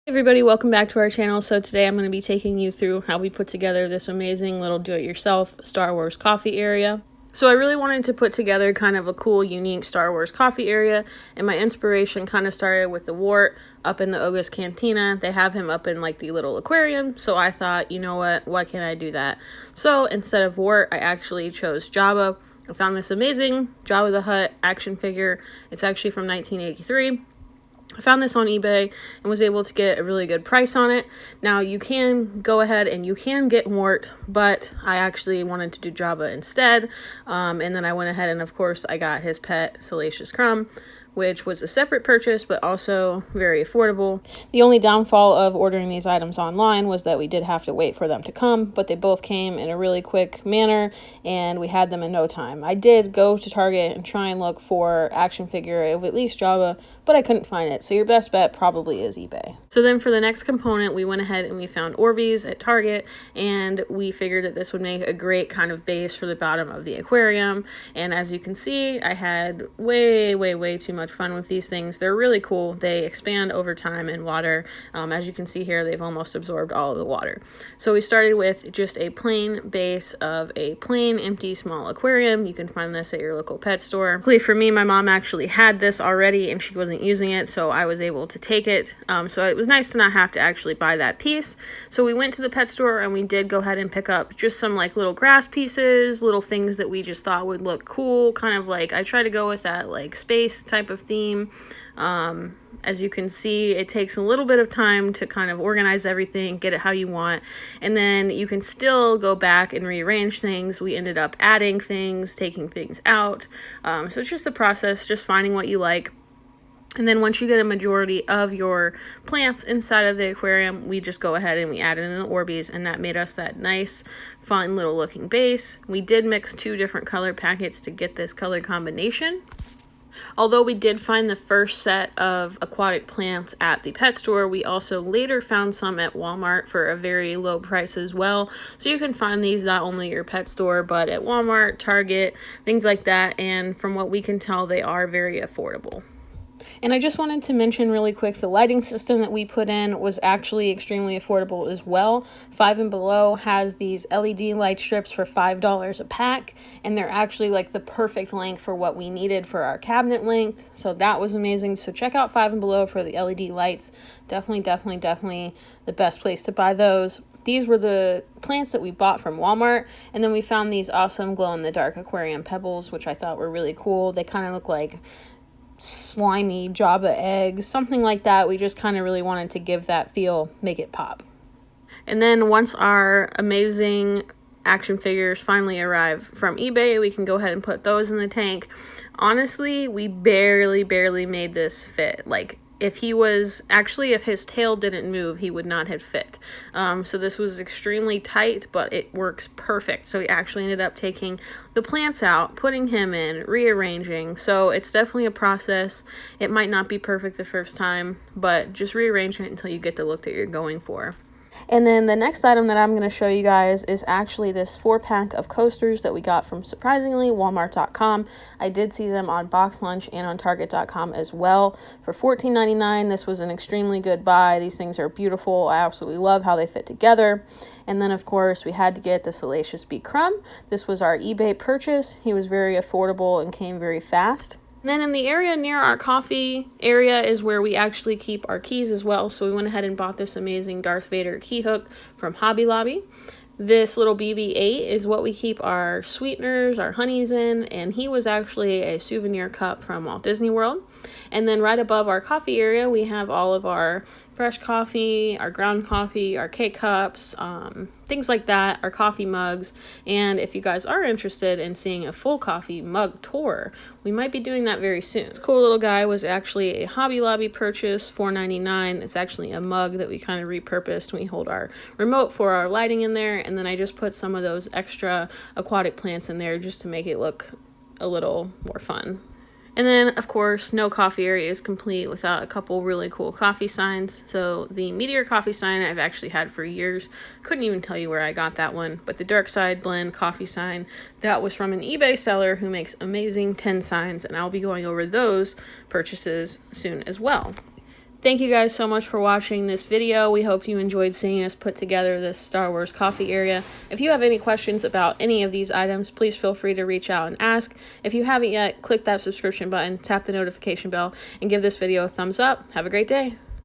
Everybody, welcome back to our channel. So today I'm going to be taking you through how we put together this amazing little do-it-yourself Star Wars coffee area. So I really wanted to put together kind of a cool, unique Star Wars coffee area, and my inspiration kind of started with the Wart up in the Oga's Cantina. They have him up in like the little aquarium, so I thought, you know what, why can't I do that? So instead of Wart, I actually chose Jabba. I found this amazing Jabba the Hutt action figure. It's actually from 1983. I found this on eBay and was able to get a really good price on it. Now you can go ahead and you can get Wart, but I actually wanted to do Jabba instead. And then I went ahead and of course I got his pet Salacious Crumb, which was a separate purchase, but also very affordable. The only downfall of ordering these items online was that we did have to wait for them to come, but they both came in a really quick manner, and we had them in no time. I did go to Target and try and look for action figure of at least Jabba, but I couldn't find it, so your best bet probably is eBay. So then for the next component, we went ahead and we found Orbeez at Target, and we figured that this would make a great kind of base for the bottom of the aquarium. And as you can see, I had way too much fun with these things. They're really cool. They expand over time in water. As you can see here, they've almost absorbed all of the water. So we started with just a plain base of a plain empty small aquarium. You can find this at your local pet store. Luckily for me, my mom actually had this already and she wasn't using it, so I was able to take it. So it was nice to not have to actually buy that piece. So we went to the pet store and we did go ahead and pick up just some like little grass pieces, little things that we just thought would look cool. Kind of like, I try to go with that like space type of theme. As you can see, it takes a little bit of time to kind of organize everything, get it how you want, and then you can still go back and rearrange things. We ended up adding things, taking things out. So it's just a process, just finding what you like. And then once you get a majority of your plants inside of the aquarium, we just go ahead and we added in the Orbeez, and that made us that nice, fun little looking base. We did mix two different color packets to get this color combination. Although we did find the first set of aquatic plants at the pet store, we also later found some at Walmart for a very low price as well. So you can find these not only at your pet store, but at Walmart, Target, things like that. And from what we can tell, they are very affordable. And I just wanted to mention really quick, the lighting system that we put in was actually extremely affordable as well. Five and Below has these LED light strips for $5 a pack, and they're actually like the perfect length for what we needed for our cabinet length. So that was amazing. So check out Five and Below for the LED lights. Definitely the best place to buy those. These were the plants that we bought from Walmart, and then we found these awesome glow-in-the-dark aquarium pebbles, which I thought were really cool. They kind of look like slimy Jabba eggs, something like that. We just kind of really wanted to give that feel, make it pop. And then once our amazing action figures finally arrive from eBay, we can go ahead and put those in the tank. Honestly, we barely made this fit. Like, if his tail didn't move, he would not have fit. So this was extremely tight, but it works perfect. So we actually ended up taking the plants out, putting him in, rearranging. So it's definitely a process. It might not be perfect the first time, but just rearrange it until you get the look that you're going for. And then the next item that I'm going to show you guys is actually this 4-pack of coasters that we got from, surprisingly, Walmart.com. I did see them on Box Lunch and on Target.com as well for $14.99. This was an extremely good buy. These things are beautiful. I absolutely love how they fit together. And then, of course, we had to get the Salacious Crumb. This was our eBay purchase. He was very affordable and came very fast. And then in the area near our coffee area is where we actually keep our keys as well. So we went ahead and bought this amazing Darth Vader key hook from Hobby Lobby. This little BB-8 is what we keep our sweeteners, our honeys in, and he was actually a souvenir cup from Walt Disney World. And then right above our coffee area, we have all of our fresh coffee, our ground coffee, our K-Cups, things like that, our coffee mugs. And if you guys are interested in seeing a full coffee mug tour, we might be doing that very soon. This cool little guy was actually a Hobby Lobby purchase, $4.99. It's actually a mug that we kind of repurposed. We hold our remote for our lighting in there, and then I just put some of those extra aquatic plants in there just to make it look a little more fun. And then, of course, no coffee area is complete without a couple really cool coffee signs. So the Meteor coffee sign I've actually had for years. Couldn't even tell you where I got that one. But the Dark Side Blend coffee sign, that was from an eBay seller who makes amazing tin signs. And I'll be going over those purchases soon as well. Thank you guys so much for watching this video. We hope you enjoyed seeing us put together this Star Wars coffee area. If you have any questions about any of these items, please feel free to reach out and ask. If you haven't yet, click that subscription button, tap the notification bell, and give this video a thumbs up. Have a great day.